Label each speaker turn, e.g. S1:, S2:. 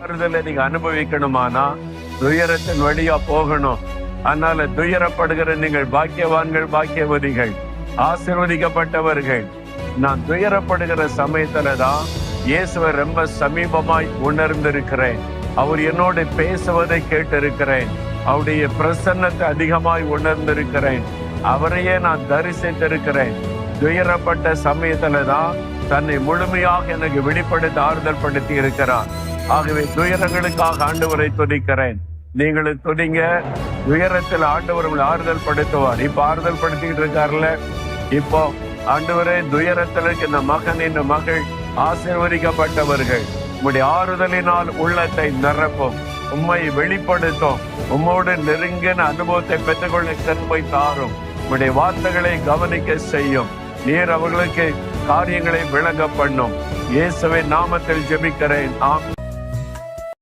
S1: ஆறுதலை நீங்க அனுபவிக்கணுமானா துயரத்தின் வழியா போகணும். அதனால துயரப்படுகிற நீங்கள் பாக்கியவான்கள், பாக்கியவதிகள், ஆசீர்வதிக்கப்பட்டவர்கள். நான் துயரப்படுகிற சமயத்துலதான் இயேசுவை ரொம்ப சமீபமாய் உணர்ந்திருக்கிறேன். அவர் என்னோடு பேசுவதை கேட்டிருக்கிறேன். அவருடைய பிரசன்னத்தை அதிகமாய் உணர்ந்திருக்கிறேன். அவரையே நான் தரிசித்திருக்கிறேன். துயரப்பட்ட சமயத்துலதான் தன்னை முழுமையாக எனக்கு வெளிப்படுத்த ஆறுதல் படுத்தி இருக்கிறார். ஆகவே துயரங்களுக்காக ஆண்டவரை துதிக்கிறேன். நீங்களும் துதிங்க. துயரத்தில் ஆண்டவர் உங்களை ஆறுதல் படுத்துவார். இப்ப ஆறுதல் படுத்திக்கிட்டு இருக்காருல்ல. இப்போ ஆண்டவரே, துயரத்தில் இந்த மகன், இந்த மகள் ஆசீர்வதிக்கப்பட்டவர்கள். உம்முடைய ஆறுதலினால் உள்ளத்தை நிரப்பும், உம்மை வெளிப்படுத்தும், உம்மோடு நெருங்கின அனுபவத்தை பெற்றுக்கொள்ள கிருபை தாரும். உம்முடைய வார்த்தைகளை கவனிக்க செய்யும். நீர் அவர்களுக்கு காரியங்களை விளங்க பண்ணும். இயேசுவின் நாமத்தில் ஜெபிக்கிறேன். ஆமென்.